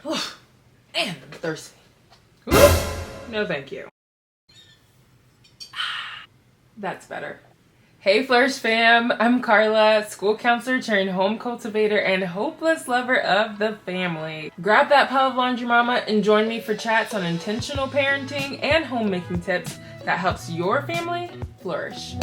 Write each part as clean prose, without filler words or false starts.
And I'm thirsty. No thank you. That's better. Hey Flourish fam, I'm Carla, school counselor turned home cultivator and hopeless lover of the family. Grab that pile of laundry mama and join me for chats on intentional parenting and homemaking tips that helps your family flourish.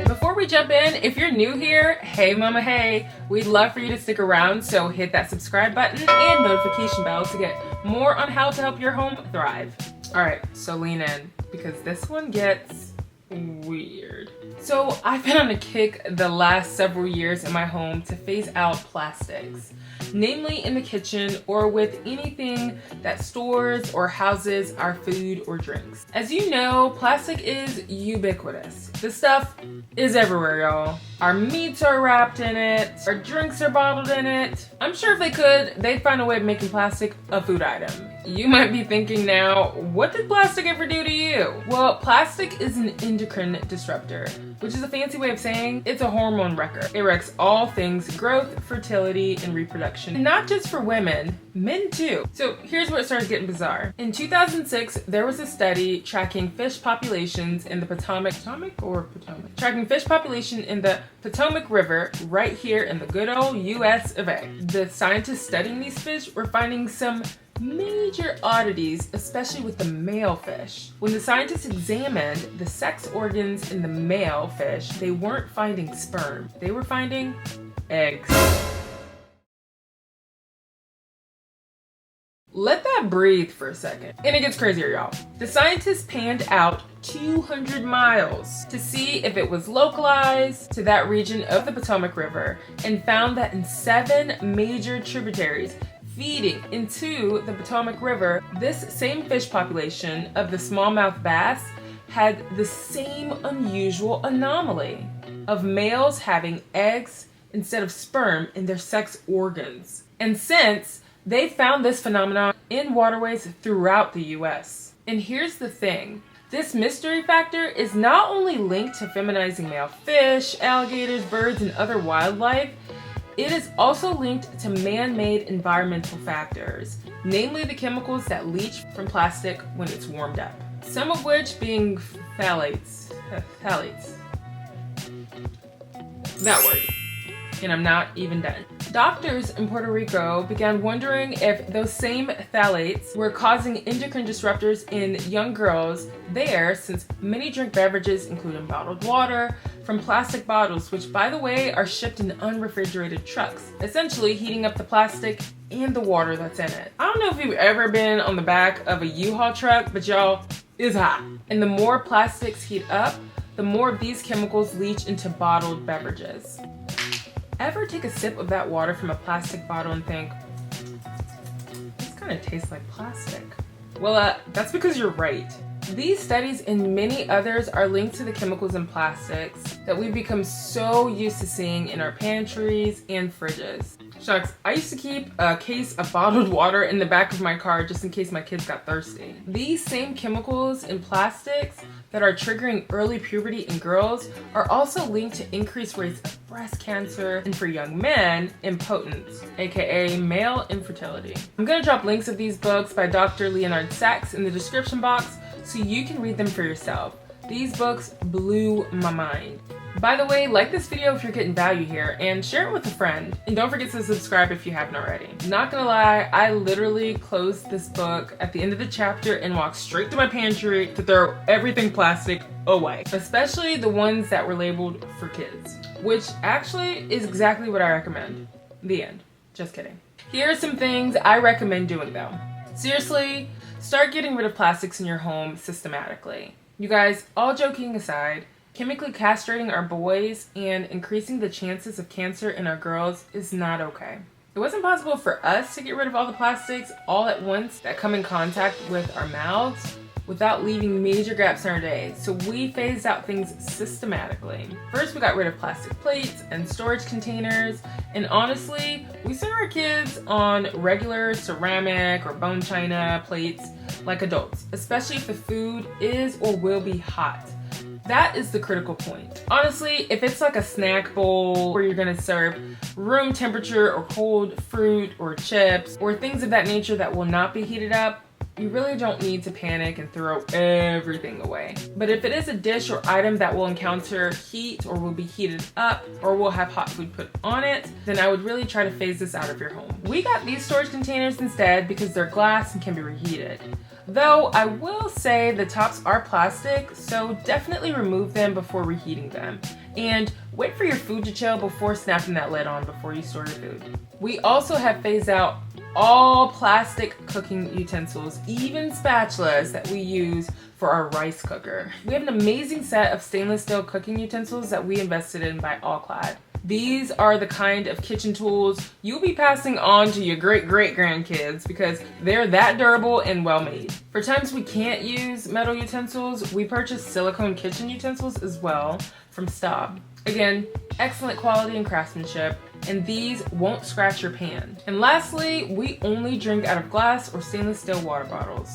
Before we jump in, if you're new here, hey mama hey, we'd love for you to stick around, so hit that subscribe button and notification bell to get more on how to help your home thrive. Alright, so lean in, because this one gets weird. So I've been on a kick the last several years in my home to phase out plastics, namely in the kitchen or with anything that stores or houses our food or drinks. As you know, plastic is ubiquitous. This stuff is everywhere, y'all. Our meats are wrapped in it, our drinks are bottled in it. I'm sure if they could, they'd find a way of making plastic a food item. You might be thinking now, what did plastic ever do to you? Well, plastic is an endocrine disruptor, which is a fancy way of saying it's a hormone wrecker. It wrecks all things growth, fertility, and reproduction. And not just for women, men too. So here's where it started getting bizarre. In 2006, there was a study tracking fish populations in the tracking fish population in the Potomac River right here in the good old US of A. The scientists studying these fish were finding some major oddities, especially with the male fish. When the scientists examined the sex organs in the male fish, they weren't finding sperm, they were finding eggs. Let that breathe for a second. And it gets crazier, y'all. The scientists panned out 200 miles to see if it was localized to that region of the Potomac River and found that in 7 major tributaries feeding into the Potomac River, this same fish population of the smallmouth bass had the same unusual anomaly of males having eggs instead of sperm in their sex organs. And since they found this phenomenon in waterways throughout the US. And here's the thing, this mystery factor is not only linked to feminizing male fish, alligators, birds, and other wildlife, it is also linked to man-made environmental factors, namely the chemicals that leach from plastic when it's warmed up. Some of which being phthalates. That word. And I'm not even done. Doctors in Puerto Rico began wondering if those same phthalates were causing endocrine disruptors in young girls there, since many drink beverages, including bottled water, from plastic bottles, which by the way are shipped in unrefrigerated trucks, essentially heating up the plastic and the water that's in it. I don't know if you've ever been on the back of a U-Haul truck, but y'all, it's hot. And the more plastics heat up, the more of these chemicals leach into bottled beverages. Ever take a sip of that water from a plastic bottle and think, this kind of tastes like plastic? Well, that's because you're right. These studies and many others are linked to the chemicals in plastics that we've become so used to seeing in our pantries and fridges. Shucks, I used to keep a case of bottled water in the back of my car just in case my kids got thirsty. These same chemicals in plastics that are triggering early puberty in girls are also linked to increased rates of breast cancer and for young men, impotence, aka male infertility. I'm gonna drop links of these books by Dr. Leonard in the description box so you can read them for yourself. These books blew my mind. By the way, like this video if you're getting value here and share it with a friend. And don't forget to subscribe if you haven't already. Not gonna lie, I literally closed this book at the end of the chapter and walked straight to my pantry to throw everything plastic away. Especially the ones that were labeled for kids, which actually is exactly what I recommend. The end. Just kidding. Here are some things I recommend doing though. Seriously, start getting rid of plastics in your home systematically. You guys, all joking aside, chemically castrating our boys and increasing the chances of cancer in our girls is not okay. It wasn't possible for us to get rid of all the plastics all at once that come in contact with our mouths without leaving major gaps in our day, so we phased out things systematically. First, we got rid of plastic plates and storage containers, and honestly, we sent our kids on regular ceramic or bone china plates like adults, especially if the food is or will be hot. That is the critical point. Honestly, if it's like a snack bowl where you're gonna serve room temperature or cold fruit or chips or things of that nature that will not be heated up, you really don't need to panic and throw everything away. But if it is a dish or item that will encounter heat or will be heated up or will have hot food put on it, then I would really try to phase this out of your home. We got these storage containers instead because they're glass and can be reheated. Though I will say the tops are plastic, so definitely remove them before reheating them. And wait for your food to chill before snapping that lid on before you store your food. We also have phased out all plastic cooking utensils, even spatulas that we use for our rice cooker. We have an amazing set of stainless steel cooking utensils that we invested in by All-Clad. These are the kind of kitchen tools you'll be passing on to your great-great-grandkids because they're that durable and well made. For times we can't use metal utensils, we purchase silicone kitchen utensils as well from Staub. Again, excellent quality and craftsmanship, and these won't scratch your pan. And lastly, we only drink out of glass or stainless steel water bottles.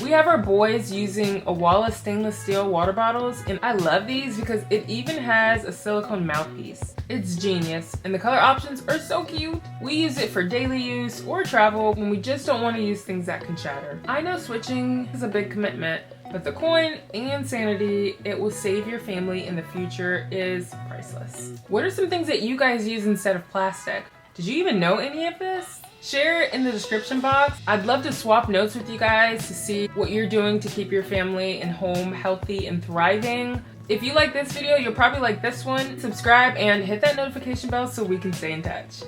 We have our boys using Owala stainless steel water bottles, and I love these because it even has a silicone mouthpiece. It's genius, and the color options are so cute. We use it for daily use or travel when we just don't want to use things that can shatter. I know switching is a big commitment, but the coin and sanity it will save your family in the future is priceless. What are some things that you guys use instead of plastic? Did you even know any of this? Share it in the description box. I'd love to swap notes with you guys to see what you're doing to keep your family and home healthy and thriving. If you like this video, you'll probably like this one. Subscribe and hit that notification bell so we can stay in touch.